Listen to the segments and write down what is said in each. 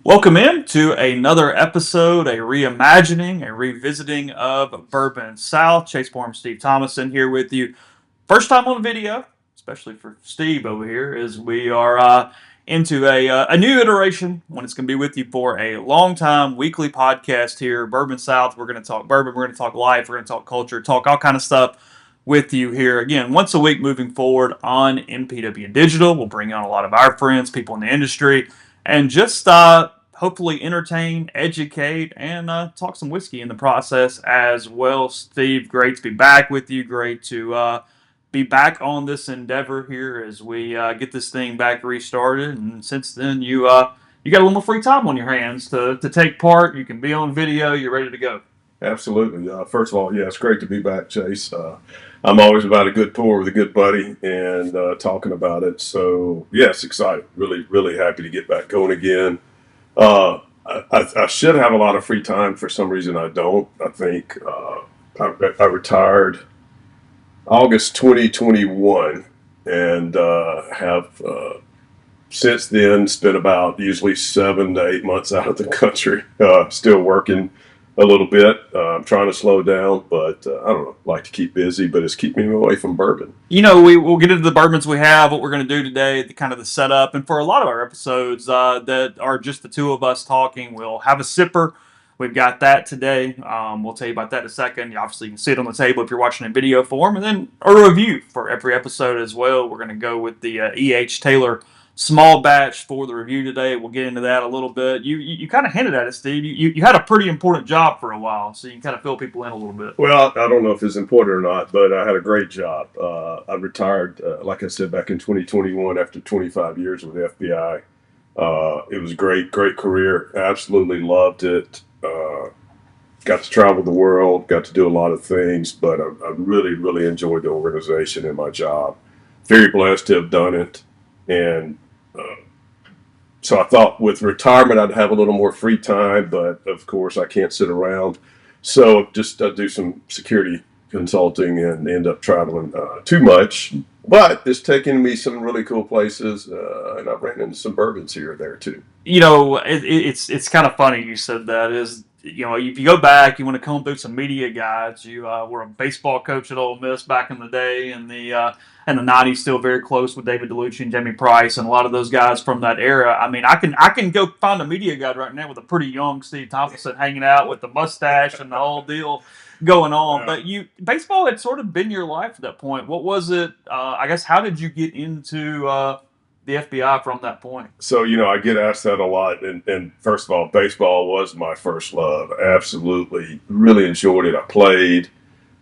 Welcome in to another episode, a reimagining, a revisiting of Bourbon South. Chase Parham and Steve Thomason here with you. First time on video, especially for Steve over here, as we are into a new iteration when it's going to be with you for a long time weekly podcast here. Bourbon South, we're going to talk bourbon, we're going to talk life, we're going to talk culture, talk all kind of stuff with you here. Again, once a week moving forward on MPW Digital. We'll bring on a lot of our friends, people in the industry, and just hopefully entertain, educate, and talk some whiskey in the process as well. Steve, great to be back with you. Great to be back on this endeavor here as we get this thing back restarted. And since then, you got a little more free time on your hands to take part. You can be on video. You're ready to go. Absolutely. First of all, yeah, it's great to be back, Chase. I'm always about a good pour with a good buddy and talking about it. So, yes, excited. Really, really happy to get back going again. I should have a lot of free time. For some reason, I don't. I think I retired August 2021 and have since then spent about usually 7 to 8 months out of the country, still working a little bit. I'm trying to slow down, but I don't know. Like to keep busy, but it's keeping me away from bourbon. We'll get into the bourbons we have, what we're going to do today, the kind of the setup, and for a lot of our episodes that are just the two of us talking, we'll have a sipper. We've got that today. We'll tell you about that in a second. Obviously, you can see it on the table if you're watching in video form, and then a review for every episode as well. We're going to go with the E.H. Taylor small batch for the review today. We'll get into that a little bit. You kind of hinted at it, Steve. You had a pretty important job for a while, so you can kind of fill people in a little bit. Well, I don't know if it's important or not, but I had a great job. I retired, like I said, back in 2021 after 25 years with the FBI. It was a great career. Absolutely loved it. Got to travel the world, got to do a lot of things, but I really, really enjoyed the organization and my job. Very blessed to have done it. And so I thought with retirement I'd have a little more free time, but of course I can't sit around. So just do some security consulting and end up traveling too much. But it's taken me some really cool places, and I've ran into some bourbons here or there too. It's kind of funny you said that. Is if you go back, you want to comb through some media guides. You were a baseball coach at Ole Miss back in the day, and the '90s. Still very close with David DeLucci and Jamie Price, and a lot of those guys from that era. I mean, I can go find a media guide right now with a pretty young Steve Thompson hanging out with the mustache and the whole deal going on. But baseball had sort of been your life at that point. What was it? I guess how did you get into the FBI from that point? So, I get asked that a lot. And first of all, baseball was my first love. Absolutely. Really enjoyed it. I played.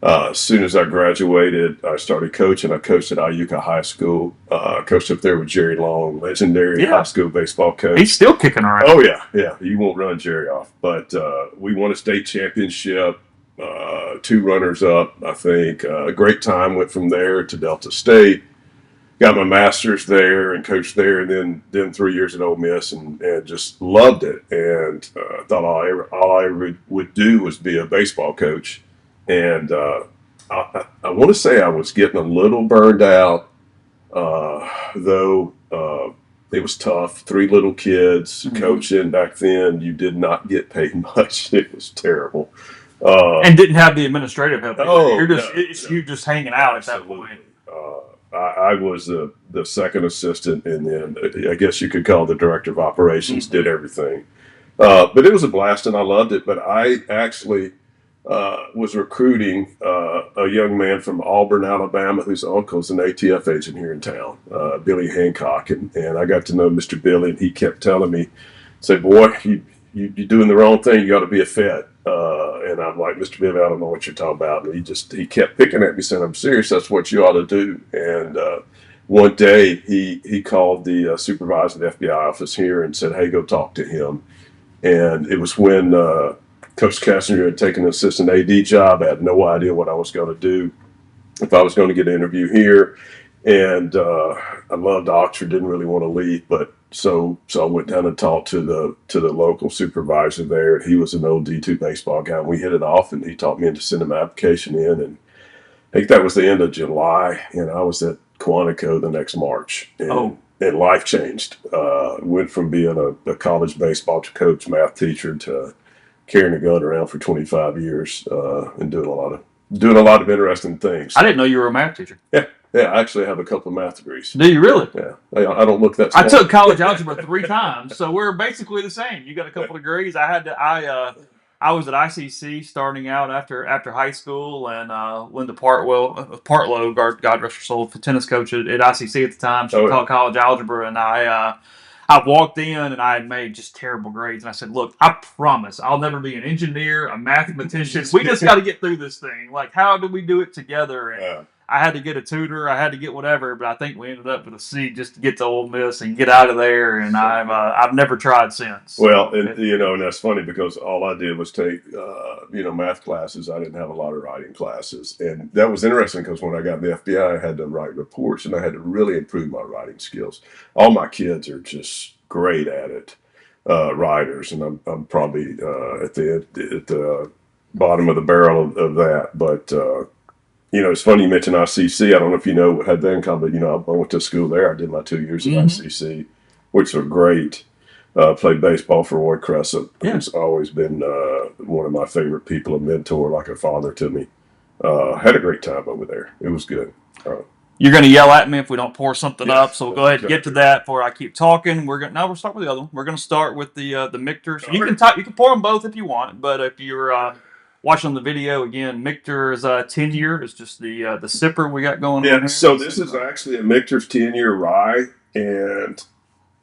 As soon as I graduated, I started coaching. I coached at Iuka High School. Coached up there with Jerry Long, legendary high school baseball coach. He's still kicking around. Oh, yeah. Yeah. You won't run Jerry off. But we won a state championship, 2 runners-up, I think. A great time. Went from there to Delta State. Got my master's there and coached there, and then 3 years at Ole Miss, and just loved it. And thought all I ever would do was be a baseball coach. And I want to say I was getting a little burned out, though. It was tough. 3 little kids coaching back then. You did not get paid much. It was terrible. And didn't have the administrative help. You're just hanging out at that point. I was the second assistant, and then I guess you could call the director of operations. Did everything, but it was a blast, and I loved it. But I actually was recruiting a young man from Auburn, Alabama, whose uncle's an ATF agent here in town, Billy Hancock, and I got to know Mr. Billy, and he kept telling me, "Say, boy, you're doing the wrong thing. You got to be a Fed." And I'm like, "Mr. Billy, I don't know what you're talking about." And he kept picking at me, saying, "I'm serious. That's what you ought to do." And one day he called the supervisor of the FBI office here and said, "Hey, go talk to him." And it was when Coach Kassinger had taken an assistant AD job. I had no idea what I was going to do, if I was going to get an interview here. And I loved Oxford, didn't really want to leave, but so I went down and talked to the local supervisor there. He was an old D2 baseball guy, and we hit it off, and he taught me to send my application in. And I think that was the end of July, and I was at Quantico the next March. And and life changed. Went from being a college baseball coach, math teacher, to carrying a gun around for 25 years and doing a lot of interesting things. I didn't know you were a math teacher. Yeah, yeah. I actually have a couple of math degrees. Do you really? Yeah, I don't look that I smart. took college algebra 3 times, so we're basically the same. You got a couple degrees. I was at ICC starting out after high school, and Linda Partlow, God rest her soul, the tennis coach at ICC at the time. She taught college algebra, and I walked in and I had made just terrible grades, and I said, "Look, I promise I'll never be an engineer, a mathematician. We just got to get through this thing. Like, how do we do it together?" And I had to get a tutor, I had to get whatever, but I think we ended up with a C just to get to Ole Miss and get out of there. And I've never tried since. Well, and that's funny because all I did was take math classes. I didn't have a lot of writing classes, and that was interesting because when I got in the FBI, I had to write reports, and I had to really improve my writing skills. All my kids are just great at it, writers, and I'm probably at the bottom of the barrel of that, but. It's funny you mentioned ICC. I don't know if you know what had that in common, but I went to school there. I did my 2 years at ICC, which were great. Played baseball for Roy Crescent. Yeah. He's always been one of my favorite people, a mentor, like a father to me. Had a great time over there. It was good. You're going to yell at me if we don't pour something up, so we'll go ahead and get to that before I keep talking. We'll start with the other one. We're going to start with the Michter. So you can pour them both if you want, but if you're watching the video again, Michter's 10-year is just the sipper we got going on here. So this is actually a Michter's 10-year rye, and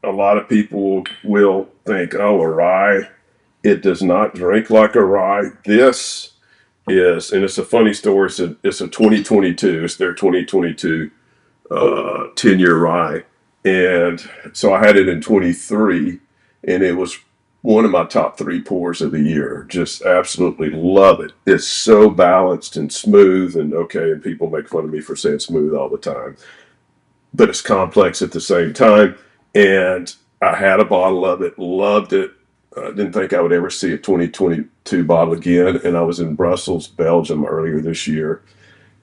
a lot of people will think, oh, a rye. It does not drink like a rye. This is, and it's a funny story. It's a 2022. It's their 2022 10-year rye, and so I had it in 23, and it was one of my top 3 pours of the year. Just absolutely love it. It's so balanced and smooth, and people make fun of me for saying smooth all the time, but it's complex at the same time. And I had a bottle of it, loved it. I didn't think I would ever see a 2022 bottle again. And I was in Brussels, Belgium earlier this year.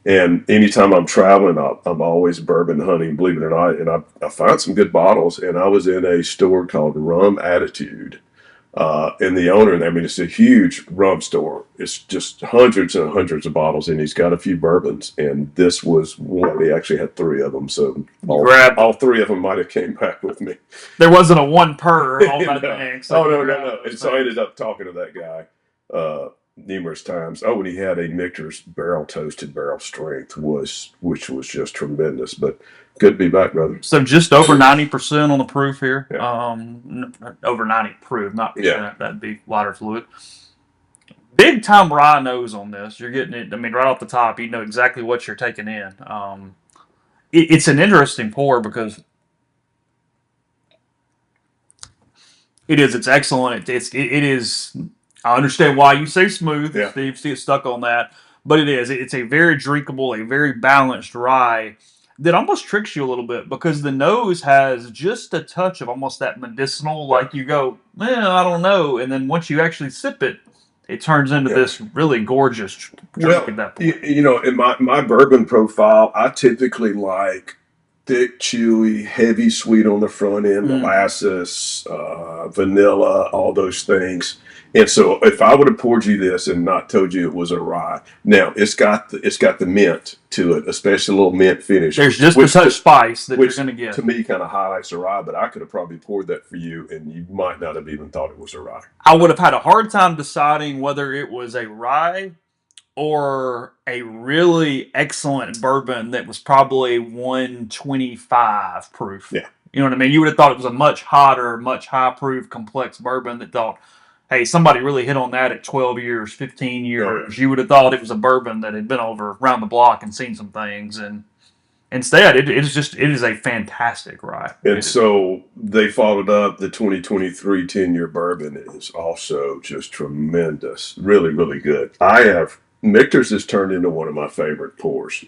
And anytime I'm traveling, I'm always bourbon hunting, believe it or not. And I find some good bottles. And I was in a store called Rum Attitude. And the owner, it's a huge rum store. It's just hundreds and hundreds of bottles, and he's got a few bourbons. And this was one. He actually had 3 of them, so all 3 of them might have came back with me. There wasn't a 1 per on that thing. So no. And so I ended up talking to that guy numerous times. Oh, and he had a Michter's barrel toasted barrel strength, which was just tremendous. But good to be back, brother. So just over 90% on the proof here. Yeah. Over 90 proof, not percent. Yeah. That'd be lighter fluid. Big time rye nose on this. You're getting it. Right off the top, you know exactly what you're taking in. It's an interesting pour because it is. It's excellent. It is. I understand why you say smooth. Yeah. Steve is stuck on that, but it is. It's a very drinkable, a very balanced rye that almost tricks you a little bit because the nose has just a touch of almost that medicinal. Like you go, I don't know, and then once you actually sip it, it turns into this really gorgeous drink at that point. In my bourbon profile, I typically like thick, chewy, heavy sweet on the front end, molasses, vanilla, all those things. And so if I would have poured you this and not told you it was a rye, now it's got the mint to it, especially a little mint finish. There's just a touch spice that you're going to get. To me, kind of highlights a rye, but I could have probably poured that for you, and you might not have even thought it was a rye. I would have had a hard time deciding whether it was a rye or a really excellent bourbon that was probably 125 proof. Yeah. You know what I mean? You would have thought it was a much hotter, much high proof, complex bourbon that thought, hey, somebody really hit on that at 12 years, 15 years. Oh, yeah. You would have thought it was a bourbon that had been over around the block and seen some things. And instead, it is a fantastic rye. And so they followed up the 2023 10-year bourbon is also just tremendous. Really, really good. Michter's has turned into one of my favorite pours.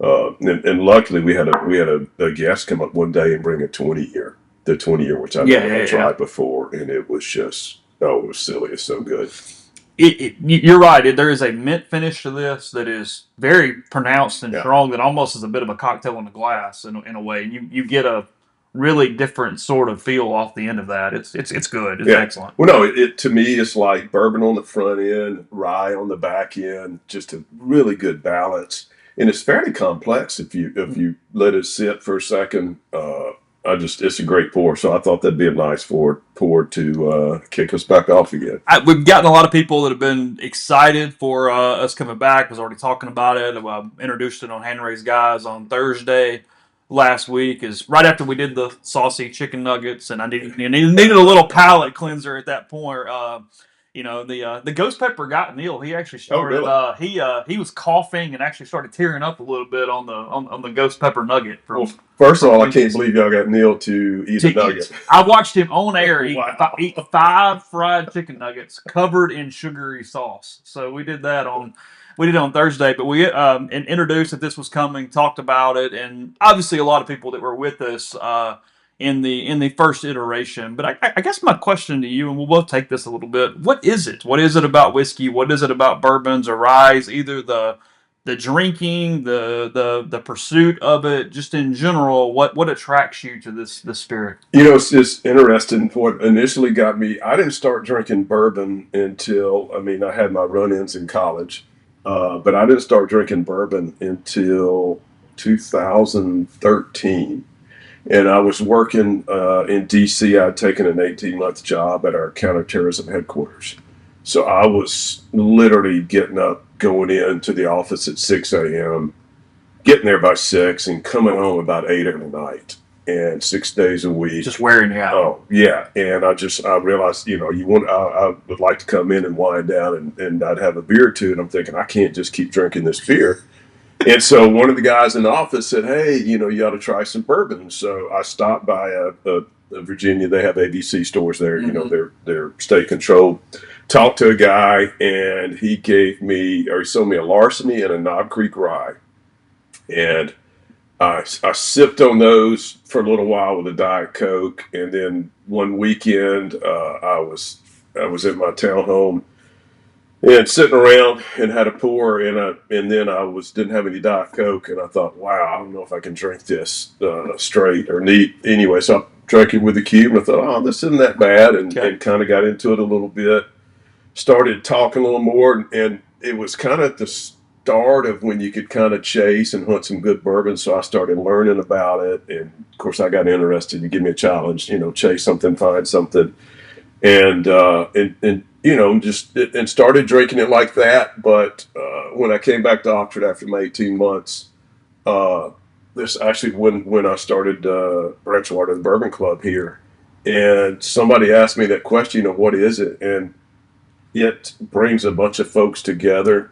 And luckily we had a guest come up one day and bring the 20-year, which I never tried before. And it was just, it was silly. It's so good. You're right. There is a mint finish to this that is very pronounced and strong that almost is a bit of a cocktail in a glass in a way. You get a really different sort of feel off the end of that. It's good. It's Yeah. excellent. Well, no, it to me it's like bourbon on the front end, rye on the back end, just a really good balance. And it's fairly complex if you let it sit for a second. It's a great pour. So I thought that'd be a nice pour to kick us back off again. We've gotten a lot of people that have been excited for us coming back. Was already talking about it. Introduced it on Hand Raised Guys on Thursday last week. Is right after we did the saucy chicken nuggets, and I needed a little palate cleanser at that point. The ghost pepper got Neil. He actually Oh, started. really? He was coughing and actually started tearing up a little bit on the ghost pepper nugget Well, from. first of all, I can't believe y'all got Neil to eat a nugget. I watched him on air eat, Wow. eat 5 fried chicken nuggets covered in sugary sauce. So we did that on Thursday, but we introduced that this was coming, talked about it, and obviously a lot of people that were with us in the first iteration. But I guess my question to you, and we'll both take this a little bit: what is it? What is it about whiskey? What is it about bourbons or rye? Either the drinking, the pursuit of it, just in general, what attracts you to this spirit? It's just interesting. What initially got me, I didn't start drinking bourbon until, I mean, I had my run-ins in college, but I didn't start drinking bourbon until 2013. And I was working in DC. I'd taken an 18-month job at our counterterrorism headquarters. So I was literally getting up, going into the office at 6 a.m., getting there by 6, and coming home about 8 at night, and 6 days a week. Just wearing you out. Oh, yeah. And I realized, I would like to come in and wind down, and I'd have a beer or two. And I'm thinking, I can't just keep drinking this beer. And so one of the guys in the office said, "Hey, you ought to try some bourbon." So I stopped by a Virginia. They have ABC stores there. They're state controlled. Talked to a guy, and he sold me a Larceny and a Knob Creek Rye. And I sipped on those for a little while with a Diet Coke. And then one weekend, I was at my townhome and sitting around and had a pour, and then didn't have any Diet Coke, and I thought, wow, I don't know if I can drink this straight or neat. Anyway, so I drank it with a cube, and I thought, oh, this isn't that bad, and kind of got into it a little bit. Started talking a little more, and it was kind of the start of when you could kind of chase and hunt some good bourbon. So I started learning about it, and of course I got interested. You give me a challenge, chase something, find something, and and started drinking it like that. But when I came back to Oxford after my 18 months, this actually when I started branching out of the Bourbon Club here, and somebody asked me that question of what is it, and it brings a bunch of folks together,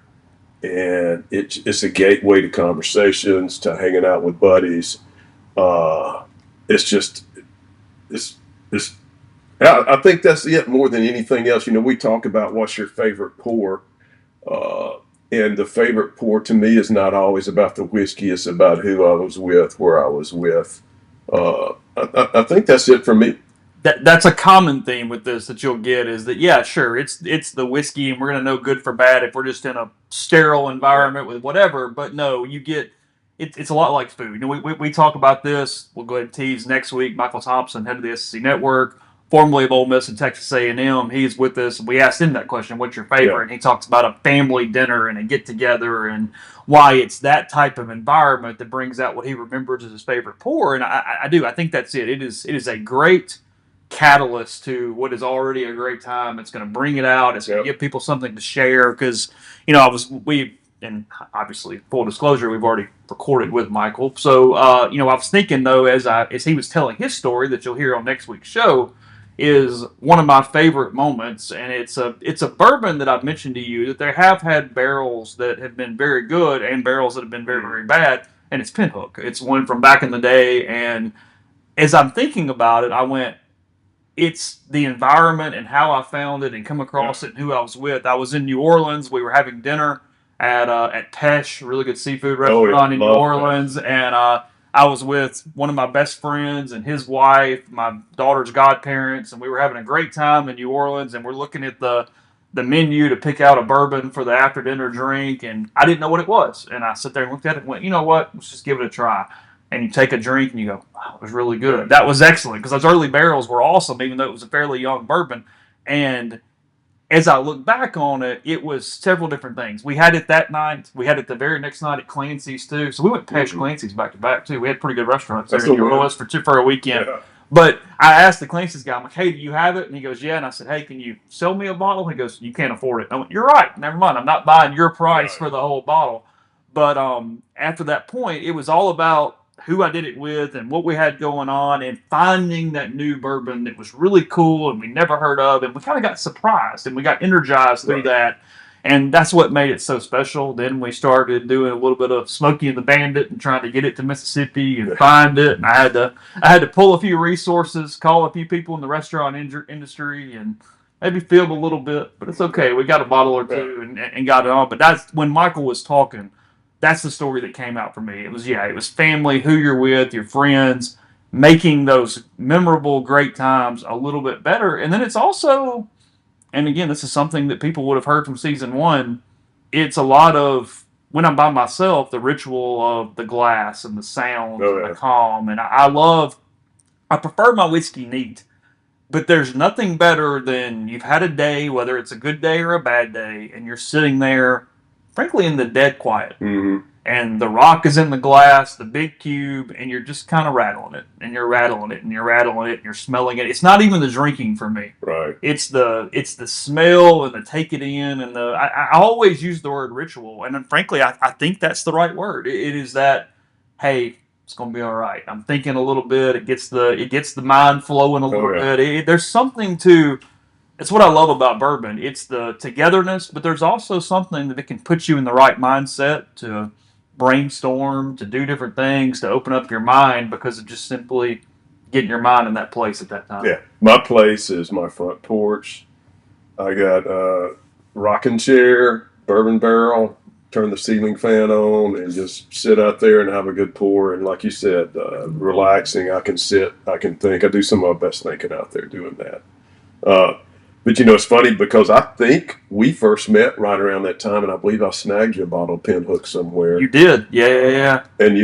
and it's a gateway to conversations, to hanging out with buddies. It's just it's yeah, I think that's it more than anything else. We talk about what's your favorite pour, uh, and the favorite pour to me is not always about the whiskey. It's about who I was with, where I was with. I think that's it for me. That's a common theme with this that you'll get is that, yeah, sure, it's the whiskey, and we're gonna know good for bad if we're just in a sterile environment with whatever. But no, you get it's a lot like food. We talk about this. We'll go ahead and tease next week. Michael Thompson, head of the SEC Network, formerly of Ole Miss and Texas A&M. He's with us. We asked him that question, "What's your favorite?" Yeah. And he talks about a family dinner and a get together, and why it's that type of environment that brings out what he remembers as his favorite pour. And I do. I think that's it. It is a great catalyst to what is already a great time. It's going to bring it out. It's going to give people something to share because, and obviously full disclosure, we've already recorded with Michael. So, I was thinking though, as he was telling his story that you'll hear on next week's show, is one of my favorite moments, and it's a bourbon that I've mentioned to you that they have had barrels that have been very good and barrels that have been very, very bad, and it's Pinhook. It's one from back in the day, and as I'm thinking about it, I went, it's the environment and how I found it and come across it and who I was with. I was in New Orleans. We were having dinner at Pesh, a really good seafood restaurant in New Orleans, and I was with one of my best friends and his wife, my daughter's godparents, and we were having a great time in New Orleans. And we're looking at the menu to pick out a bourbon for the after dinner drink, and I didn't know what it was. And I sat there and looked at it and went, you know what? Let's just give it a try. and you take a drink and you go, wow, it was really good. That was excellent because those early barrels were awesome, even though it was a fairly young bourbon. And as I look back on it, it was several different things. We had it that night. We had it the very next night at Clancy's too. So we went past Clancy's back to back too. We had pretty good restaurants there in Euless for a weekend. Yeah. But I asked the Clancy's guy, I'm like, hey, do you have it? And he goes, yeah. And I said, hey, can you sell me a bottle? He goes, you can't afford it. And I went, you're right. Never mind. I'm not buying your price for the whole bottle. But after that point, it was all about who I did it with and what we had going on and finding that new bourbon that was really cool and we never heard of. And we kind of got surprised and we got energized through that. And that's what made it so special. Then we started doing a little bit of Smokey and the Bandit and trying to get it to Mississippi and find it. And I had to pull a few resources, call a few people in the restaurant industry, and maybe field a little bit. But it's okay. We got a bottle or two and got it on. But that's when Michael was talking. That's the story that came out for me. It was family, who you're with, your friends, making those memorable, great times a little bit better. And then it's also, and again, this is something that people would have heard from season one. It's a lot of, when I'm by myself, the ritual of the glass and the sounds and the calm. And I prefer my whiskey neat. But there's nothing better than you've had a day, whether it's a good day or a bad day, and you're sitting there, frankly, in the dead quiet. Mm-hmm. And the rock is in the glass, the big cube, and you're just kind of rattling it, and you're rattling it, and you're rattling it, and you're smelling it. It's not even the drinking for me. Right. It's the smell and the take it in, and I always use the word ritual, and frankly, I think that's the right word. It is that, hey, it's gonna be all right. I'm thinking a little bit. It gets the mind flowing a little bit. There's something to. It's what I love about bourbon. It's the togetherness, but there's also something that it can put you in the right mindset to brainstorm, to do different things, to open up your mind because of just simply getting your mind in that place at that time. Yeah, my place is my front porch. I got a rocking chair, bourbon barrel, turn the ceiling fan on, and just sit out there and have a good pour. And like you said, relaxing. I can sit, I can think. I do some of my best thinking out there doing that. But it's funny because I think we first met right around that time, and I believe I snagged you a bottle of Pinhook somewhere. You did, yeah. And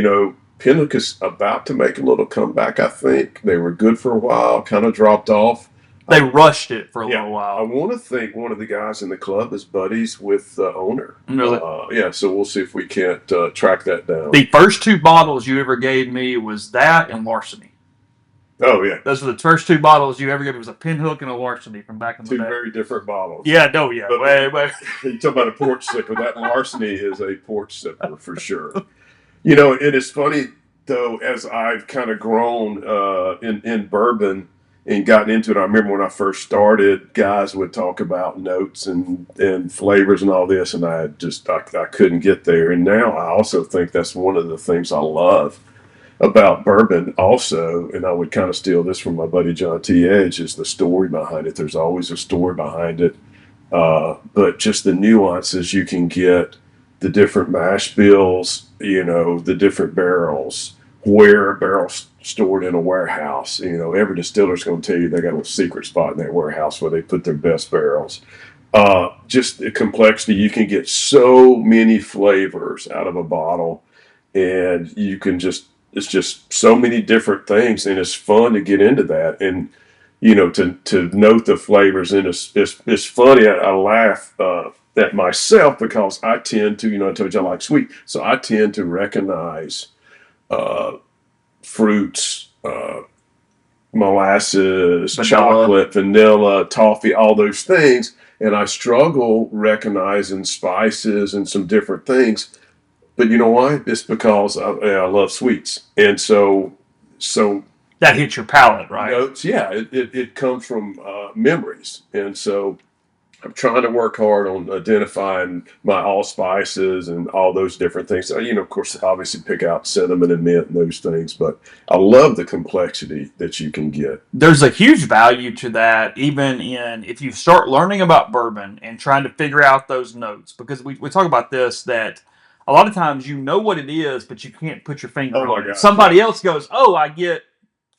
Pinhook is about to make a little comeback. I think they were good for a while, kind of dropped off. They rushed it for a little while. I want to think one of the guys in the club is buddies with the owner. Really? So we'll see if we can't track that down. The first two bottles you ever gave me was that and Larceny. Oh, yeah. Those were the first two bottles you ever gave me. It was a Pinhook and a Larceny from back in the day. Two very different bottles. Yeah, no, yeah. But way. You talk about a porch sipper. That Larceny is a porch sipper for sure. It is funny, though, as I've kind of grown in bourbon and gotten into it. I remember when I first started, guys would talk about notes and flavors and all this, and I couldn't get there. And now I also think that's one of the things I love about bourbon also, and I would kind of steal this from my buddy John T. Edge, is the story behind it. There's always a story behind it. But just the nuances you can get, the different mash bills, the different barrels, where a barrel's stored in a warehouse. Every distiller's going to tell you they got a secret spot in their warehouse where they put their best barrels. Just the complexity. You can get so many flavors out of a bottle, and it's just so many different things, and it's fun to get into that and to note the flavors. And it's funny. I laugh at myself because I tend to I told you I like sweet, so I tend to recognize fruits, molasses, chocolate, vanilla, toffee, all those things, and I struggle recognizing spices and some different things. But you know why? It's because I love sweets, and so that hits your palate, right? Notes, it comes from memories, and so I'm trying to work hard on identifying my allspices and all those different things. Of course, obviously pick out cinnamon and mint and those things, but I love the complexity that you can get. There's a huge value to that, even if you start learning about bourbon and trying to figure out those notes, because we talk about this, that a lot of times you know what it is, but you can't put your finger on it. Somebody else goes, oh, I get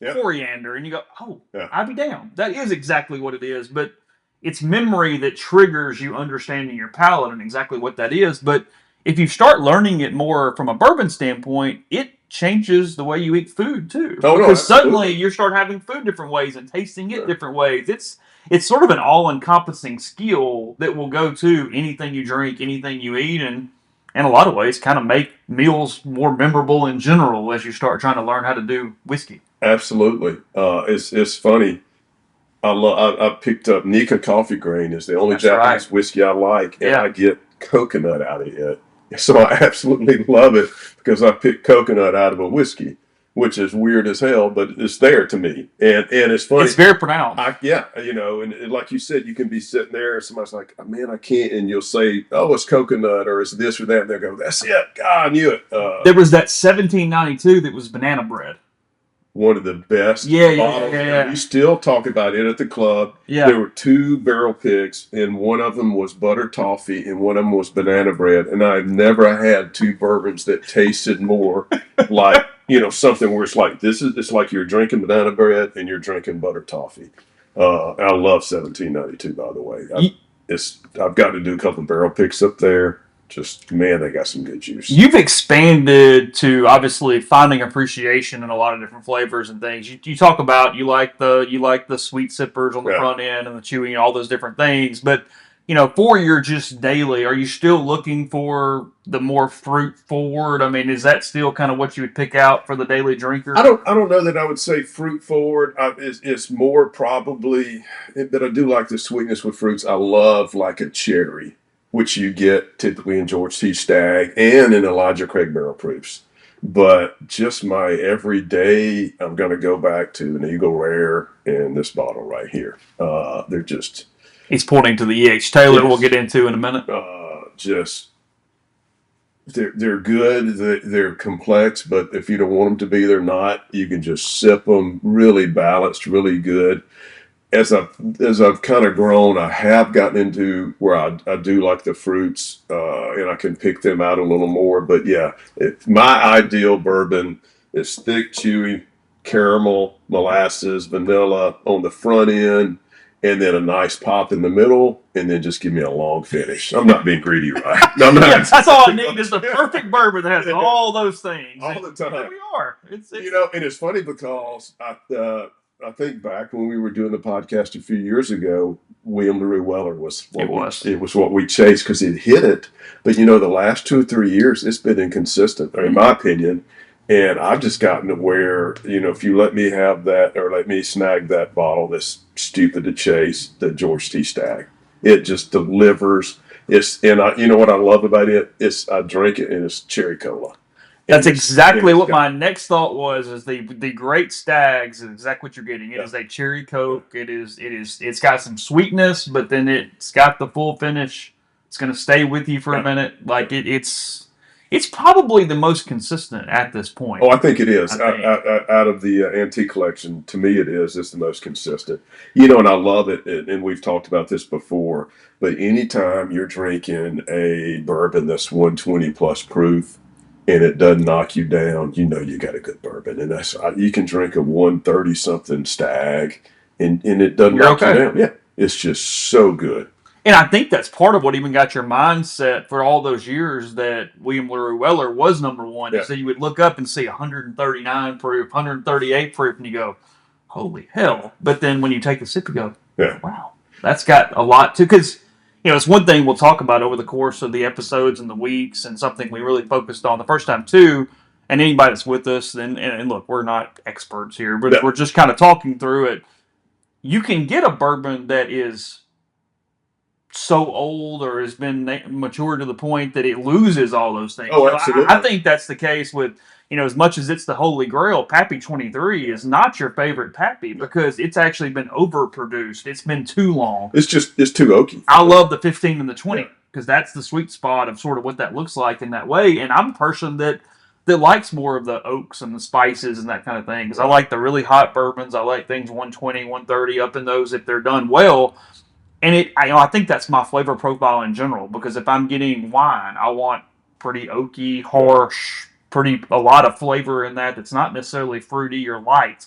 coriander, and you go, oh, I'd be damned. That is exactly what it is, but it's memory that triggers you understanding your palate and exactly what that is. But if you start learning it more from a bourbon standpoint, it changes the way you eat food too, Oh no, because suddenly absolutely. you start having food different ways and tasting it Yeah. different ways. It's sort of an all-encompassing skill that will go to anything you drink, anything you eat, and in a lot of ways kind of make meals more memorable in general as you start trying to learn how to do whiskey. Absolutely. It's funny. I picked up Nika Coffee Grain is the only That's right. Japanese whiskey I like, and Yeah. I get coconut out of it. So I absolutely love it because I picked coconut out of a whiskey, which is weird as hell, but it's there to me. And it's funny. It's very pronounced. Yeah, and like you said, you can be sitting there and somebody's like, oh, man, I can't, and you'll say, oh, it's coconut or it's this or that, and they'll go, that's it. God, I knew it. There was that 1792 that was banana bread. One of the best Yeah, yeah, bottles. yeah, And yeah. we still talk about it at the club. Yeah. There were 2 barrel picks, and one of them was butter toffee, and one of them was banana bread. And I've never had 2 bourbons that tasted more like something where it's like it's like you're drinking banana bread and you're drinking butter toffee. I love 1792, by the way. I've got to do a couple of barrel picks up there. Just man, they got some good juice. You've expanded to obviously finding appreciation in a lot of different flavors and things. You talk about you like the sweet sippers on the Yeah. front end and the chewing, all those different things. But for your just daily, are you still looking for the more fruit forward? I mean, is that still kind of what you would pick out for the daily drinker? I don't know that I would say fruit forward. It's more probably, but I do like the sweetness with fruits. I love like a cherry, which you get typically in George T. Stagg and in Elijah Craig barrel proofs. But just my everyday, I'm going to go back to an Eagle Rare and this bottle right here. They're just He's pointing to the E.H. Taylor. We'll yes, get into in a minute. just they're good. They're complex, but if you don't want them to be, they're not. You can just sip them. Really balanced, really good. As I've kind of grown, I have gotten into where I do like the fruits, and I can pick them out a little more. But yeah, my ideal bourbon is thick, chewy, caramel, molasses, vanilla on the front end, and then a nice pop in the middle, and then just give me a long finish. I'm not being greedy, right? No, I'm not. Yeah, that's all I need is the perfect bourbon that has all those things. All the time. Here we are. It's And it's funny because I think back when we were doing the podcast a few years ago, William LaRue Weller was it was what we chased because it hit it. But the last 2 or 3 years, it's been inconsistent, in my opinion. And I've just gotten to where if you let me have that or let me snag that bottle that's stupid to chase, the George T. Stagg, it just delivers. You know what I love about it? I drink it and it's cherry cola. That's exactly what my next thought was. Is the Great Stags is exactly what you're getting. It is a cherry Coke. It's got some sweetness, but then it's got the full finish. It's going to stay with you for a minute. Like it's probably the most consistent at this point. Oh, I think it is. I think. Out of the antique collection, to me, it is. It's the most consistent. And I love it. And we've talked about this before. But anytime you're drinking a bourbon that's 120 plus proof, and it doesn't knock you down, you got a good bourbon. And you can drink a 130 something Stag, and it doesn't knock you down. Yeah, it's just so good. And I think that's part of what even got your mindset for all those years that William LaRue Weller was number one. Yeah. So you would look up and see 139 proof, 138 proof, and you go, holy hell. But then when you take a sip, you go, wow, that's got a lot to, because it's one thing we'll talk about over the course of the episodes and the weeks, and something we really focused on the first time too. And anybody that's with us, and look, we're not experts here, but we're just kind of talking through it. You can get a bourbon that is so old or has been matured to the point that it loses all those things. Oh, absolutely. I think that's the case with, as much as it's the holy grail, Pappy 23 is not your favorite Pappy because it's actually been overproduced. It's been too long. It's too oaky. I love the 15 and the 20 because that's the sweet spot of sort of what that looks like in that way. And I'm a person that likes more of the oaks and the spices and that kind of thing because I like the really hot bourbons. I like things 120, 130 up in those if they're done well. And I think that's my flavor profile in general because if I'm getting wine, I want pretty oaky, harsh, a lot of flavor in that that's not necessarily fruity or light.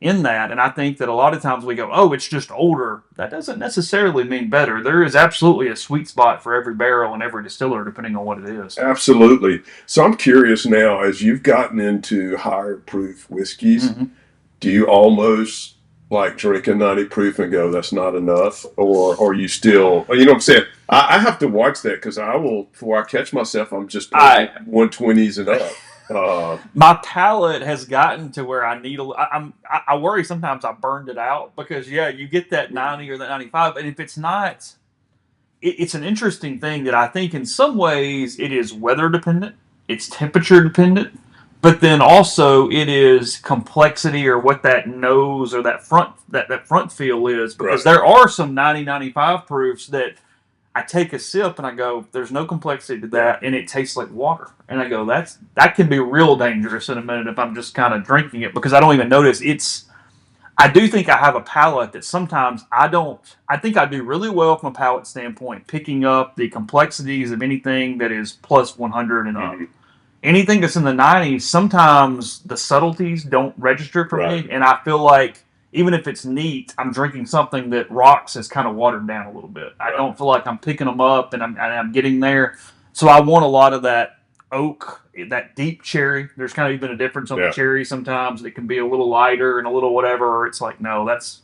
in that. And I think that a lot of times we go, oh, it's just older. That doesn't necessarily mean better. There is absolutely a sweet spot for every barrel and every distiller, depending on what it is. Absolutely. So I'm curious now, as you've gotten into higher proof whiskeys, do you almost like drink a 90 proof and go, that's not enough? Or are you still, you know what I'm saying? I have to watch that because I will, before I catch myself, I'm just 120s and up. My palate has gotten to where I need I worry sometimes I burned it out because, yeah, you get that 90 or that 95. And if it's not, it's an interesting thing that I think in some ways it is weather dependent, it's temperature dependent, but then also it is complexity or what that nose or that front feel is, because Right. there are some 90-95 proofs that I take a sip and I go, there's no complexity to that, and it tastes like water. And I go, that can be real dangerous in a minute if I'm just kind of drinking it because I don't even notice it's. I do think I have a palate that sometimes I don't. I think I do really well from a palate standpoint, picking up the complexities of anything that is plus 100 and up. Anything that's in the 90s, sometimes the subtleties don't register for me, and I feel like even if it's neat, I'm drinking something that rocks is kind of watered down a little bit. I don't feel like I'm picking them up and I'm getting there. So I want a lot of that oak, that deep cherry. There's kind of even a difference on the cherry sometimes. It can be a little lighter and a little whatever. Or it's like, no, that's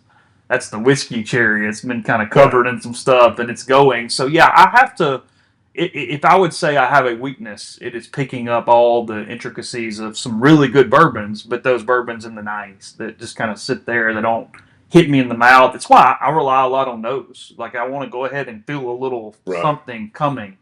the whiskey cherry. It's been kind of covered in some stuff and it's going. So yeah, I have to. If I would say I have a weakness, it is picking up all the intricacies of some really good bourbons, but those bourbons in the 90s that just kind of sit there, they don't hit me in the mouth. It's why I rely a lot on nose. Like I want to go ahead and feel a little something coming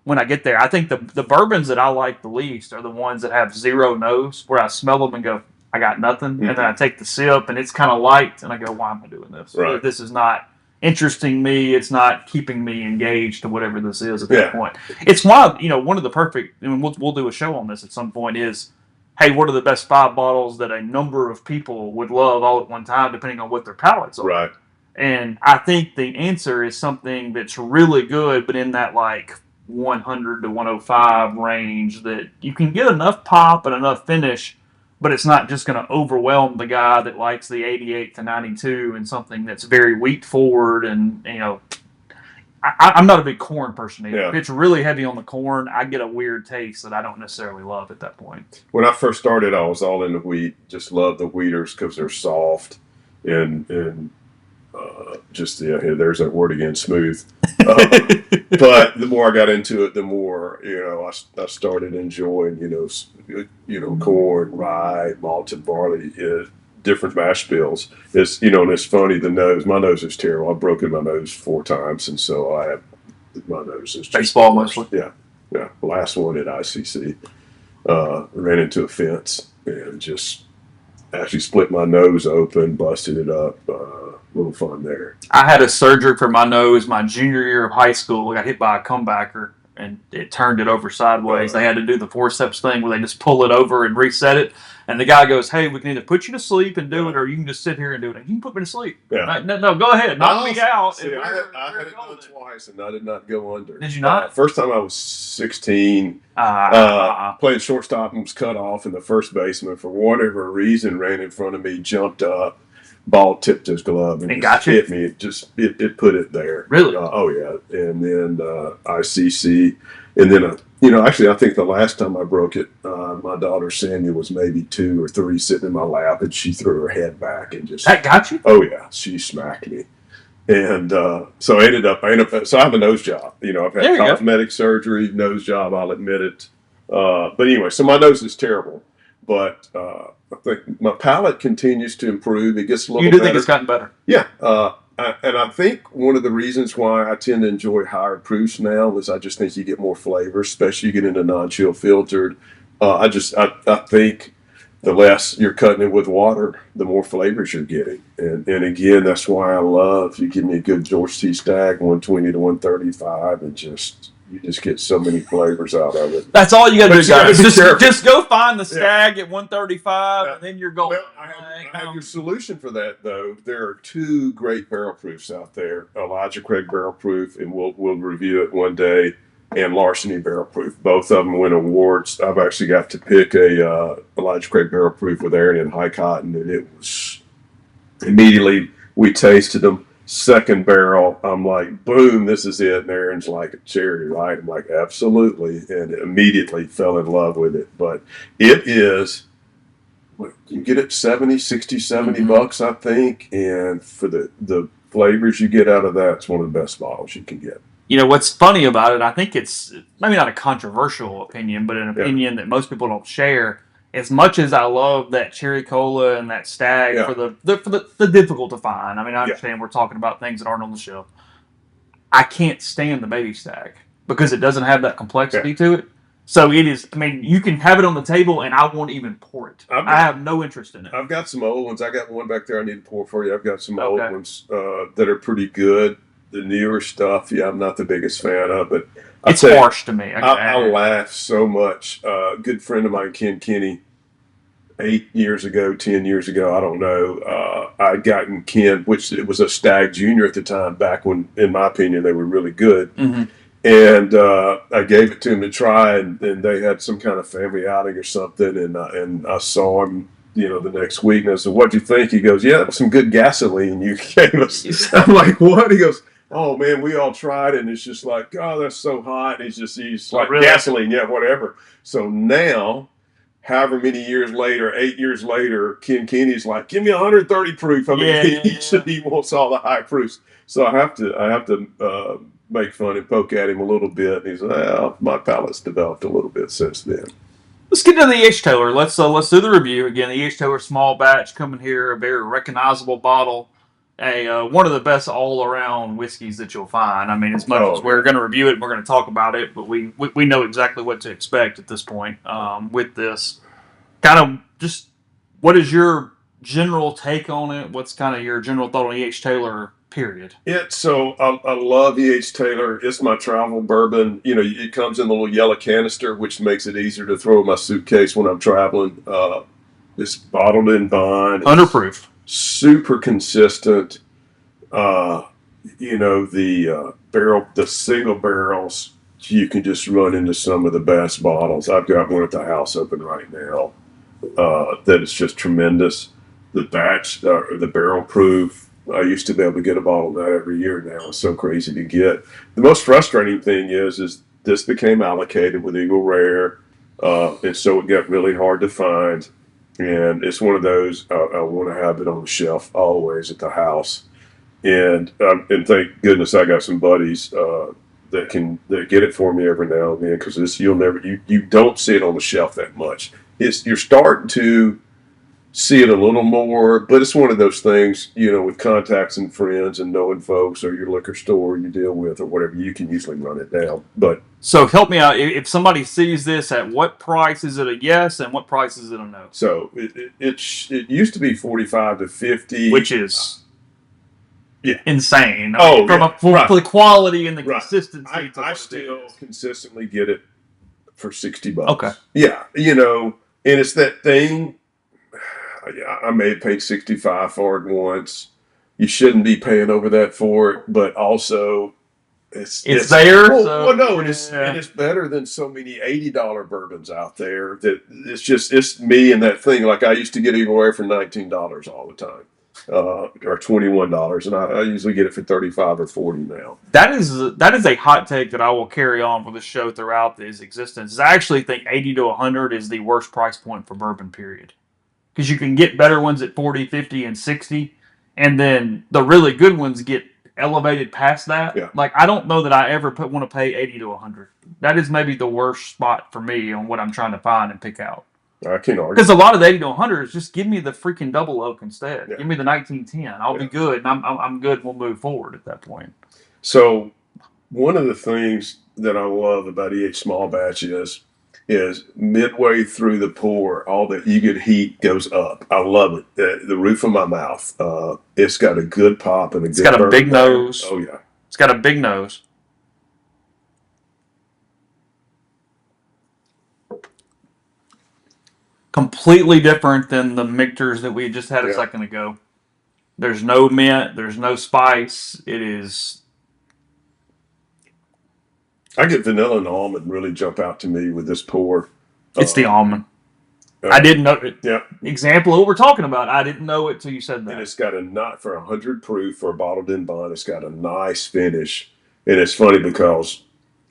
when I get there. I think the bourbons that I like the least are the ones that have zero nose, where I smell them and go, I got nothing. And then I take the sip and it's kind of light and I go, why am I doing this? This is not interesting me. It's not keeping me engaged to whatever this is at that point. It's why, one of the perfect, I mean, we'll do a show on this at some point is, hey, what are the best 5 bottles that a number of people would love all at one time, depending on what their palates are. Right. And I think the answer is something that's really good, but in that like 100 to 105 range that you can get enough pop and enough finish, but it's not just going to overwhelm the guy that likes the 88 to 92 and something that's very wheat forward. And, I'm not a big corn person either. Yeah. If it's really heavy on the corn, I get a weird taste that I don't necessarily love at that point. When I first started, I was all into wheat. Just love the wheaters because they're soft and just there's that word again, smooth. But the more I got into it, the more I started enjoying corn, rye, malted barley, different mash bills. It's and it's funny. My nose is terrible. I've broken my nose 4 times, and so I have my nose is just baseball mostly. Yeah. Last one at ICC, ran into a fence and just actually split my nose open, busted it up. Little fun there. I had a surgery for my nose my junior year of high school. I got hit by a comebacker and it turned it over sideways. They had to do the forceps thing where they just pull it over and reset it. And the guy goes, hey, we can either put you to sleep and do it, or you can just sit here and do it. And you can put me to sleep. Yeah. No, go ahead. Knock me out. See, I had it done twice, and I did not go under. Did you not? First time I was 16, playing shortstop and was cut off, and the first baseman, for whatever reason, ran in front of me, jumped up, ball tipped his glove, and got you? Hit me. It put it there. Really? Oh, yeah. And then ICC. And then, actually, I think the last time I broke it, my daughter Samuel was maybe 2 or 3 sitting in my lap, and she threw her head back and just. That got you? Oh, yeah. She smacked me. And so I ended up, so I have a nose job. I've had cosmetic surgery, nose job, I'll admit it. But anyway, so my nose is terrible. But I think my palate continues to improve. It gets a little better. You do think it's gotten better? Yeah. And I think one of the reasons why I tend to enjoy higher proofs now is I just think you get more flavor, especially you get into non-chill filtered. I think the less you're cutting it with water, the more flavors you're getting. And again, that's why I love, you give me a good George T. Stagg, 120 to 135, and you just get so many flavors out of it. That's all you got to do, guys. Just go find the Stag at 135, and then you're going. Well, I have your solution for that, though. There are 2 great barrel proofs out there: Elijah Craig Barrel Proof, and we'll review it one day, and Larceny Barrel Proof. Both of them win awards. I've actually got to pick a Elijah Craig Barrel Proof with Arian High Cotton, and it was Immediately we tasted them. Second barrel, I'm like, boom, this is it. And Aaron's like, a cherry, right? I'm like, absolutely. And immediately fell in love with it. But it is, you get it 70, 60, 70 bucks, I think. And for the flavors you get out of that, it's one of the best bottles you can get. You know, what's funny about it, I think it's maybe not a controversial opinion, but an Yeah. opinion that most people don't share. As much as I love that cherry cola and that stag Yeah. for the difficult to find, I mean, I Yeah. understand we're talking about things that aren't on the shelf. I can't stand the baby stag because it doesn't have that complexity to it. So it is. I mean, you can have it on the table, and I won't even pour it. I have no interest in it. I've got some old ones. I got one back there I need to pour for you. I've got some Okay. old ones that are pretty good. The newer stuff, yeah, I'm not the biggest fan of, but It's harsh to me. I laugh so much. A good friend of mine, Ken Kinney, 8 years ago, 10 years ago, I don't know. I'd gotten Ken, which it was a Stag Junior at the time, back when, in my opinion, they were really good. Mm-hmm. And I gave it to him to try, and they had some kind of family outing or something, and I saw him, the next week, and I said, "What'd you think?" He goes, "Yeah, that was some good gasoline you gave us." I'm like, "What?" He goes, "Oh man, we all tried it, and it's just like, oh, that's so hot." And he's like, really? Gasoline, yeah, whatever. So now, however many years later, 8 years later, Ken Kenny's like, "Give me 130 proof." I mean, he wants all the high proofs. So I have to make fun and poke at him a little bit. And he's like, "Well, my palate's developed a little bit since then." Let's get to the H. Taylor. Let's do the review again. The H. Taylor small batch coming here, a very recognizable bottle, one of the best all around whiskeys that you'll find. I mean, as much as we're going to review it, and we're going to talk about it, but we know exactly what to expect at this point with this. Kind of just what is your general take on it? What's kind of your general thought on the H. Taylor? Period. I love E.H. Taylor. It's my travel bourbon. It comes in a little yellow canister, which makes it easier to throw in my suitcase when I'm traveling. It's bottled in bond. 100 proof. Super consistent. The single barrels, you can just run into some of the best bottles. I've got one at the house open right now that is just tremendous. The batch, the barrel proof, I used to be able to get a bottle of that every year. Now it's so crazy to get. The most frustrating thing is this became allocated with Eagle Rare, and so it got really hard to find. And it's one of those I want to have it on the shelf always at the house. And thank goodness I got some buddies that get it for me every now and then, because you don't see it on the shelf that much. You're starting to see it a little more, but it's one of those things, with contacts and friends and knowing folks or your liquor store you deal with or whatever, you can usually run it down. But so help me out. If somebody sees this, at what price is it a yes, and what price is it a no? So it used to be 45 to 50, which is yeah, insane. For the quality and the consistency. I still consistently get it for $60. Okay. Yeah, and it's that thing. I may have paid $65 for it once. You shouldn't be paying over that for it, but also it's there. And it's better than so many $80 bourbons out there. That it's me and that thing. Like I used to get Eagle Rare for $19 all the time, or $21, and I usually get it for $35 or $40 now. That is a hot take that I will carry on for the show throughout its existence. I actually think 80 to 100 is the worst price point for bourbon. Period. Because you can get better ones at 40, 50, and 60, and then the really good ones get elevated past that. Yeah. Like, I don't know that I ever want to pay 80 to 100. That is maybe the worst spot for me on what I'm trying to find and pick out. I can't argue. Because a lot of the 80 to 100 is just give me the freaking double oak instead. Yeah. Give me the 1910. I'll be good, and I'm good. We'll move forward at that point. So, one of the things that I love about E.H. Small Batch is midway through the pour, all the good heat goes up. I love it. The roof of my mouth. It's got a good pop and it's got a big nose. Oh yeah, it's got a big nose. Completely different than the Michters that we just had a second ago. There's no mint. There's no spice. It is. I get vanilla and almond really jump out to me with this pour. It's the almond. I didn't know it. Yeah. Example of what we're talking about. I didn't know it till you said And that. it's got a not for 100 proof for a bottled in bond. It's got a nice finish, and it's funny because,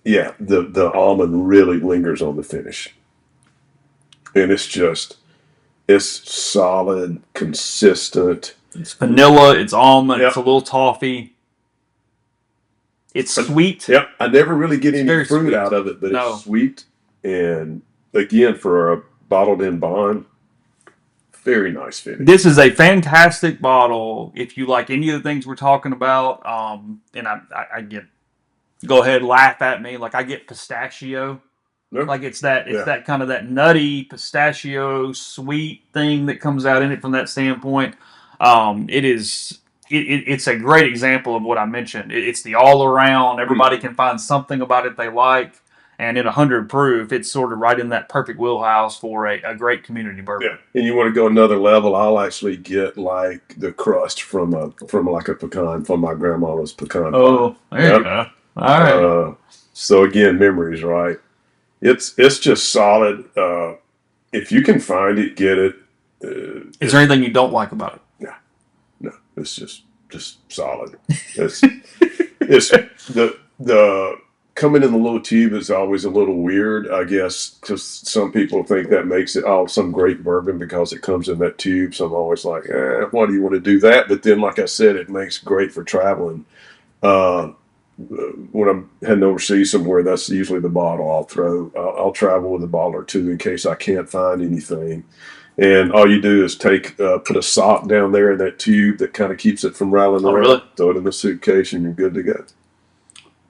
yeah, the almond really lingers on the finish, and it's solid, consistent. It's vanilla. It's almond. Yep. It's a little toffee. It's sweet. Yep. I never really get any fruit sweet. out of it, but No. it's sweet. And again, for a bottled in bond, very nice finish. This is a fantastic bottle. If you like any of the things we're talking about, and I get, go ahead, laugh at me. Like I get pistachio. Yep. Like it's that kind of that nutty pistachio sweet thing that comes out in it from that standpoint. It's a great example of what I mentioned. It's the all around. Everybody can find something about it they like, and at 100 proof, it's sort of right in that perfect wheelhouse for a great community bourbon. Yeah, and you want to go another level? I'll actually get like the crust from like a pecan from my grandma's pecan. Oh, there you go. All right. So again, memories, right? It's just solid. If you can find it, get it. Is there anything you don't like about it? No, it's just solid. It's the coming in the little tube is always a little weird, I guess, because some people think that makes it some great bourbon because it comes in that tube. So I'm always like, why do you want to do that? But then, like I said, it makes great for traveling. When I'm heading overseas somewhere, that's usually the bottle I'll throw. I'll travel with a bottle or two in case I can't find anything. And all you do is put a sock down there in that tube that kind of keeps it from rattling around. Really? Throw it in the suitcase, and you're good to go.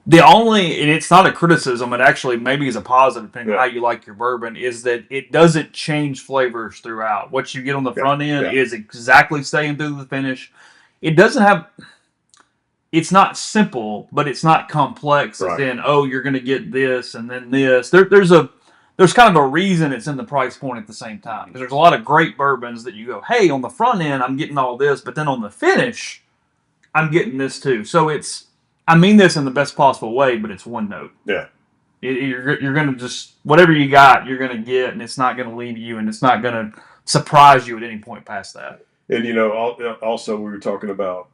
And it's not a criticism, it actually maybe is a positive depending on how you like your bourbon, is that it doesn't change flavors throughout. What you get on the front end is exactly staying through the finish. It doesn't have, it's not simple, but it's not complex. Right. As in, you're going to get this and then this. There's kind of a reason it's in the price point at the same time. Because there's a lot of great bourbons that you go, hey, on the front end, I'm getting all this, but then on the finish, I'm getting this too. So I mean this in the best possible way, but it's one note. Yeah. You're going to just, whatever you got, you're going to get, and it's not going to leave you, and it's not going to surprise you at any point past that. And, also we were talking about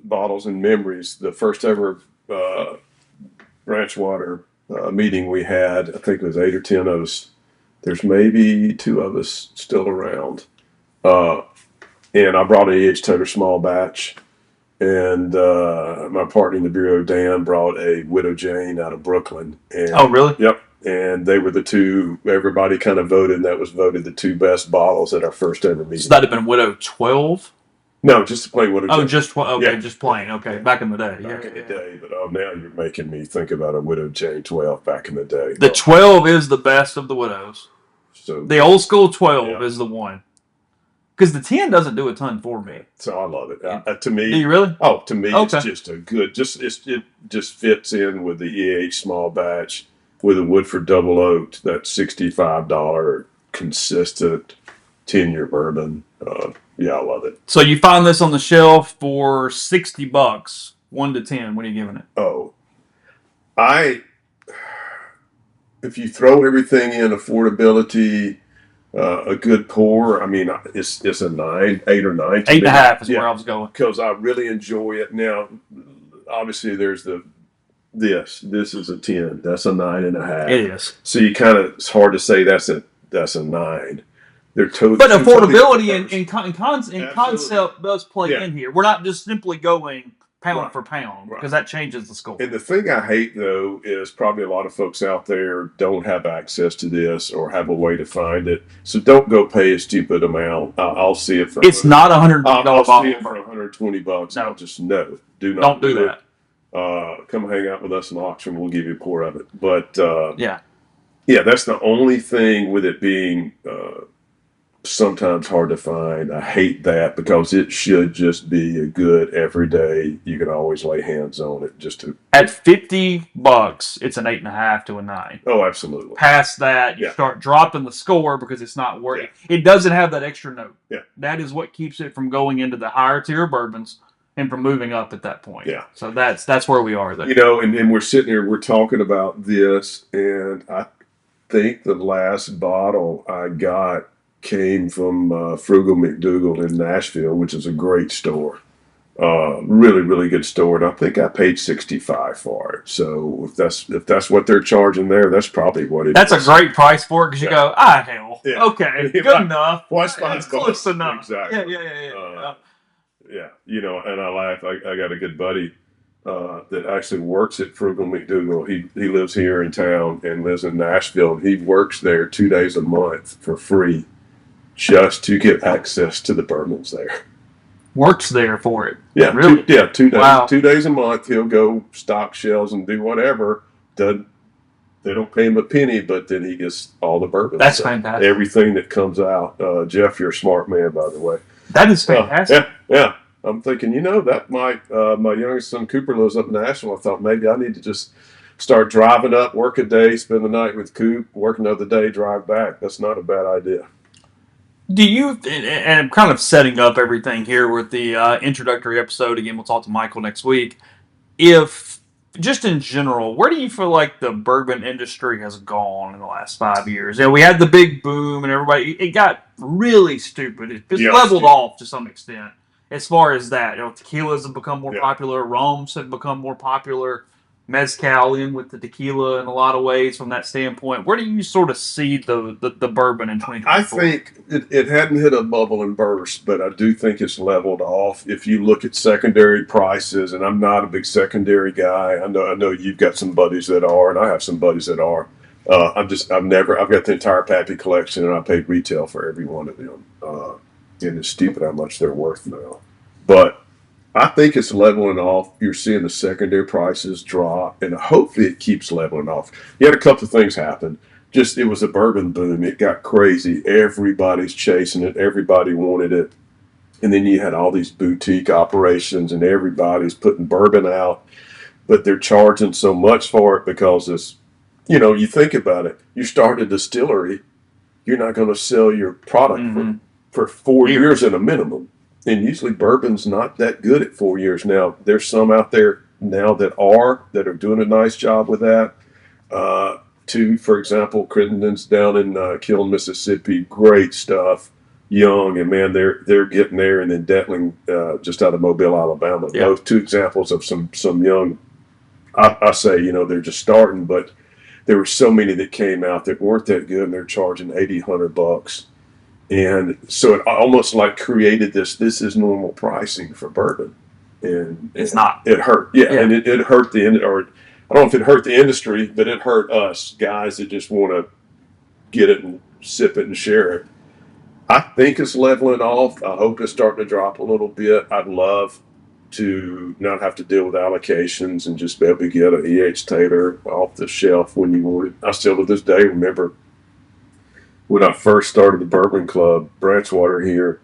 bottles and memories. The first ever ranch water meeting we had, I think it was 8 or 10 of us. There's maybe 2 of us still around. And I brought a E.H. Taylor small batch. And my partner in the Bureau, Dan, brought a Widow Jane out of Brooklyn. And, oh, really? Yep. And they were the 2, everybody kind of voted, and that was voted the 2 best bottles at our first ever meeting. So that had been Widow 12? No, just plain Widow Jane. Oh, just 12. Okay, just plain. Okay, back in the day. Back in the day. But now you're making me think about a Widow Jane 12 back in the day. The 12 is the best of the Widows. So the old school 12 is the one. Because the 10 doesn't do a ton for me. So I love it. To me, do you really? Oh, to me, it's just a good. It just fits in with the EH small batch with a Woodford Double Oaked. That $65 consistent 10-year bourbon. Yeah, I love it. So you find this on the shelf for $60, 1 to 10. What are you giving it? Oh, if you throw everything in, affordability. A good pour. I mean, it's a 9, 8 or 9. 8.5 is where I was going. Because I really enjoy it. Now, obviously, there's this is a 10. That's a 9.5. It is. So you it's hard to say that's a 9. They're totally. But affordability and concept does play in here. We're not just simply going pound for pound, because that changes the score. And the thing I hate, though, is probably a lot of folks out there don't have access to this or have a way to find it. So don't go pay a stupid amount. I'll see it for. It's not $100 I'll see it for $120. No. I'll just don't do that. Come hang out with us in auction. We'll give you a pour of it. But yeah, that's the only thing with it being sometimes hard to find. I hate that because it should just be a good everyday. You can always lay hands on it. At $50, it's an 8.5 to a 9. Oh, absolutely. Past that, you start dropping the score because it's not working. It doesn't have that extra note. Yeah, that is what keeps it from going into the higher tier bourbons and from moving up at that point. Yeah. So that's where we are there. And we're sitting here, we're talking about this, and I think the last bottle I got came from Frugal McDougal in Nashville, which is a great store. Really, really good store, and I think I paid 65 for it. So if that's what they're charging there, that's probably what it That's a is. great price for it because you go, hell, Yeah. okay, good enough. What's $5? It's close enough. Exactly. Yeah. Yeah, and I laugh. I got a good buddy that actually works at Frugal McDougal. He lives here in town and lives in Nashville, and he works there 2 days a month for free just to get access to the bourbons there. Works there for it. Yeah, really? 2 days. Wow. 2 days a month, he'll go stock shelves and do whatever. They don't pay him a penny, but then he gets all the bourbons. That's fantastic. Everything that comes out. Jeff, you're a smart man, by the way. That is fantastic. Yeah. I'm thinking, that might. My youngest son Cooper lives up in Nashville. I thought maybe I need to just start driving up, work a day, spend the night with Coop, work another day, drive back. That's not a bad idea. Do you, and I'm kind of setting up everything here with the introductory episode. Again, we'll talk to Michael next week. If, just in general, where do you feel like the bourbon industry has gone in the last 5 years? We had the big boom and it got really stupid. It's leveled off to some extent as far as that. Tequilas have become more popular. Rums have become more popular. Mezcal in with the tequila in a lot of ways from that standpoint. Where do you sort of see the bourbon in 2024? I think it hadn't hit a bubble and burst, but I do think it's leveled off. If you look at secondary prices, and I'm not a big secondary guy. I know you've got some buddies that are, and I have some buddies that are. I've got the entire Pappy collection, and I paid retail for every one of them. And it's stupid how much they're worth now. But I think it's leveling off. You're seeing the secondary prices drop, and hopefully it keeps leveling off. You had a couple of things happen. It was a bourbon boom. It got crazy. Everybody's chasing it. Everybody wanted it. And then you had all these boutique operations, and everybody's putting bourbon out, but they're charging so much for it because you think about it. You start a distillery, you're not going to sell your product for 4 years at a minimum. And usually bourbon's not that good at 4 years. Now, there's some out there now that are doing a nice job with that. For example, Crittenden's down in Kiln, Mississippi. Great stuff. Young, and man, they're getting there. And then Detling, just out of Mobile, Alabama. Yeah. Those two examples of some young, I say, they're just starting, but there were so many that came out that weren't that good, and they're charging $80-$100. And so it almost like created this is normal pricing for bourbon. And it's not. It hurt. Yeah. And it hurt I don't know if it hurt the industry, but it hurt us guys that just want to get it and sip it and share it. I think it's leveling off. I hope it's starting to drop a little bit. I'd love to not have to deal with allocations and just be able to get an E.H. Taylor off the shelf when you want it. I still to this day remember when I first started the Bourbon Club, Branchwater here,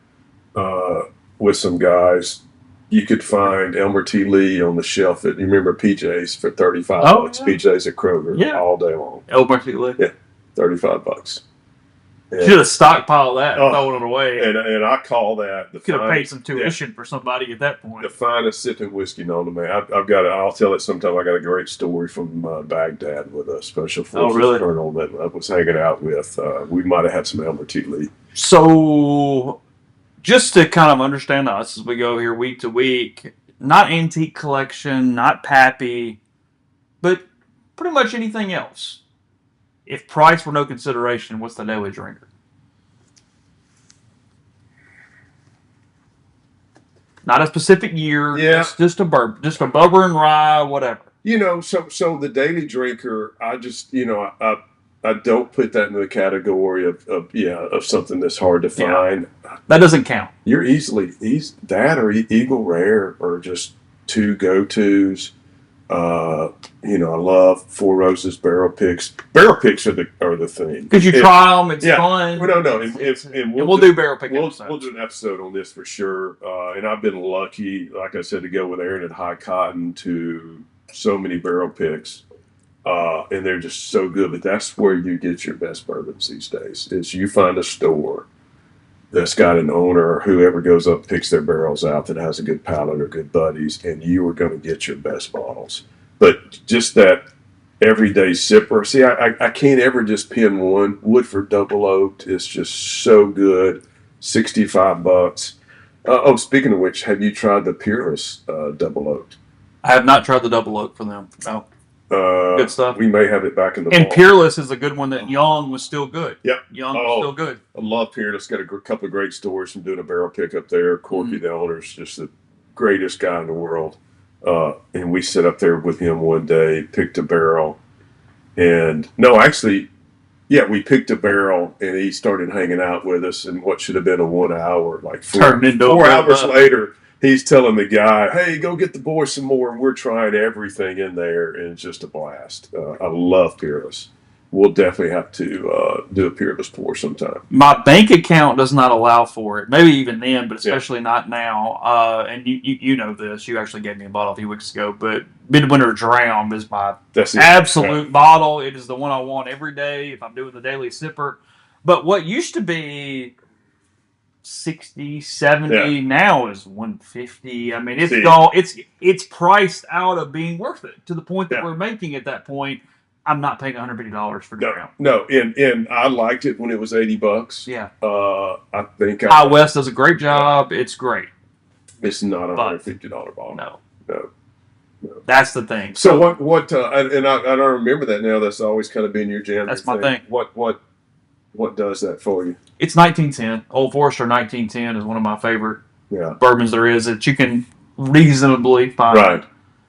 with some guys, you could find Elmer T. Lee on the shelf at, you remember PJ's for $35. Yeah. PJ's at Kroger all day long. Elmer T. Lee? Yeah, $35. Should have stockpiled that and thrown it away. And I call that the could have paid some tuition for somebody at that point. The finest sipping whiskey known to me. I'll tell it sometime. I got a great story from Baghdad with a special forces colonel that I was hanging out with. We might have had some Elmer T. Lee. So, just to kind of understand us as we go here week to week, not antique collection, not Pappy, but pretty much anything else. If price were no consideration, what's the daily drinker? Not a specific year, just a bourbon, just a bourbon and rye, whatever. So the daily drinker, I just, I don't put that in the category of something that's hard to find. That doesn't count. You're that or Eagle Rare or just two go-tos. I love Four Roses barrel picks. Barrel picks are the thing. Because you try them, it's fun. Well, no, and we'll do barrel pick episodes. We'll do an episode on this for sure. And I've been lucky, like I said, to go with Aaron at High Cotton to so many barrel picks. And they're just so good. But that's where you get your best bourbons these days. Is you find a store that's got an owner or whoever goes up and picks their barrels out that has a good palate or good buddies, and you are going to get your best bottles. But just that everyday sipper. See, I can't ever just pin one. Woodford Double Oaked is just so good. $65. Oh, speaking of which, have you tried the Peerless Double Oaked? I have not tried the double oak for them. No, good stuff. We may have it back in the And vault. Peerless is a good one. That Young was still good. Yep. Young was still good. I love Peerless. Got a couple of great stories from doing a barrel pick up there. Corky, the owner's just the greatest guy in the world. And we sat up there with him one day, picked a barrel, and no, actually, yeah, we picked a barrel, and he started hanging out with us. And what should have been a 1 hour, like four hours later, he's telling the guy, "Hey, go get the boys some more." And we're trying everything in there, and it's just a blast. I love Peerless. We'll definitely have to do a Peerless pour sometime. My bank account does not allow for it. Maybe even then, but especially not now. And you know this. You actually gave me a bottle a few weeks ago. But Midwinter Drown is my absolute bottle. It is the one I want every day if I'm doing the daily sipper. But what used to be 60, 70 now is 150. I mean, it's priced out of being worth it to the point that we're making at that point. I'm not paying $150 for Drown. No, and I liked it when it was $80. Yeah. I think High West does a great job. It's great. It's not a $150 bottle. No. That's the thing. So what? And I don't remember that now. That's always kind of been your jam. That's my thing. What does that for you? It's 1910. Old Forester 1910 is one of my favorite bourbons there is that you can reasonably find. Right.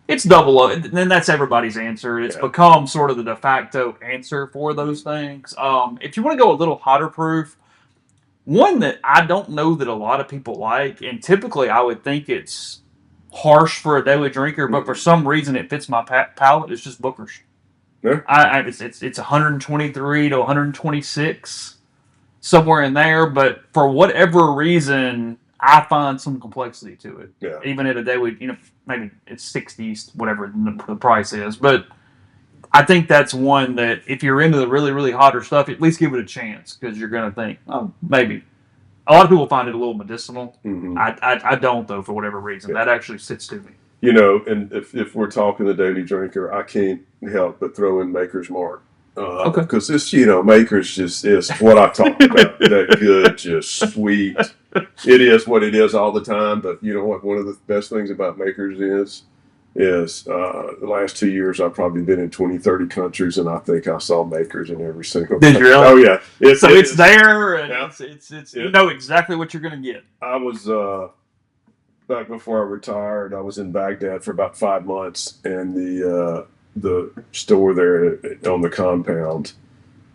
It's double oak, and that's everybody's answer. It's become sort of the de facto answer for those things. If you want to go a little hotter proof, one that I don't know that a lot of people like, and typically I would think it's harsh for a daily drinker, but for some reason it fits my palate. It's just Booker's. Yeah. It's 123 to 126, somewhere in there. But for whatever reason, I find some complexity to it. Yeah. Even at a daily, maybe it's 60s, whatever the price is. But I think that's one that if you're into the really, really hotter stuff, at least give it a chance because you're going to think, oh, maybe. A lot of people find it a little medicinal. Mm-hmm. I don't, though, for whatever reason. That actually sits to me. And if we're talking the daily drinker, I can't help but throw in Maker's Mark. Okay. Because this, Maker's just is what I talk about. That good, just sweet. It is what it is all the time. But you know what? One of the best things about Maker's is the last 2 years I've probably been in 20, 30 countries, and I think I saw Maker's in every single country. Did you really? Oh, yeah. It's there, and it's you know exactly what you're going to get. I was... back before I retired, I was in Baghdad for about 5 months, and the store there on the compound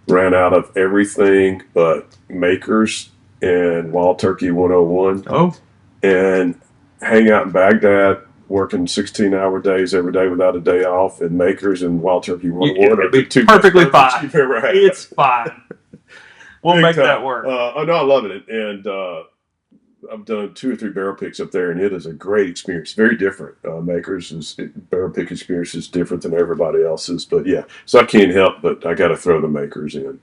ran out of everything but Makers and Wild Turkey 101. Oh. And hang out in Baghdad, working 16-hour days every day without a day off, and Makers and Wild Turkey 101 are two perfectly fine. You've ever had. It's fine. We'll make that work. I love it. And I've done 2 or 3 barrel picks up there, and it is a great experience. Very different. Makers' barrel pick experience is different than everybody else's, but yeah. So I can't help, but I got to throw the Makers in.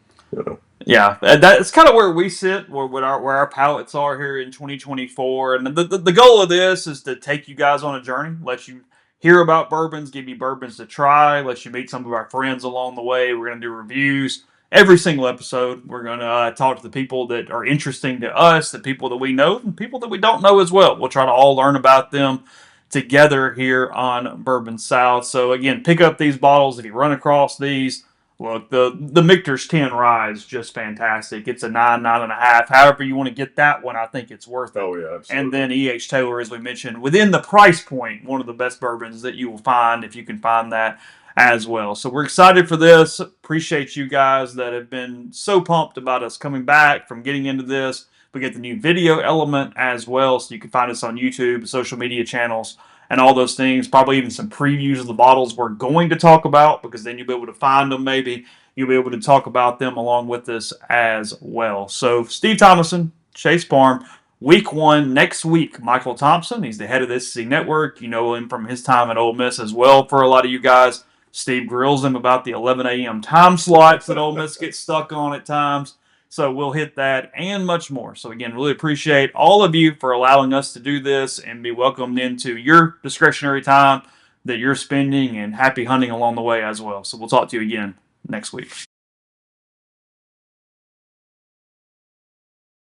Yeah, that's kind of where we sit, where our palates are here in 2024. And the goal of this is to take you guys on a journey, let you hear about bourbons, give you bourbons to try, let you meet some of our friends along the way. We're going to do reviews. Every single episode, we're going to talk to the people that are interesting to us, the people that we know, and people that we don't know as well. We'll try to all learn about them together here on Bourbon South. So, again, pick up these bottles if you run across these. Look, the Michter's 10 Rye is just fantastic. It's a 9, 9.5. However you want to get that one, I think it's worth it. Oh, yeah, absolutely. And then E.H. Taylor, as we mentioned, within the price point, one of the best bourbons that you will find if you can find that as well. So we're excited for this. Appreciate you guys that have been so pumped about us coming back from getting into this. We get the new video element as well, so you can find us on YouTube, social media channels, and all those things. Probably even some previews of the bottles we're going to talk about, because then you'll be able to find them maybe. You'll be able to talk about them along with us as well. So Steve Thomason, Chase Parham, Week 1 next week. Michael Thompson, he's the head of this network. You know him from his time at Ole Miss as well for a lot of you guys. Steve grills him about the 11 a.m. time slots that Ole Miss gets stuck on at times. So we'll hit that and much more. So again, really appreciate all of you for allowing us to do this and be welcomed into your discretionary time that you're spending, and happy hunting along the way as well. So we'll talk to you again next week.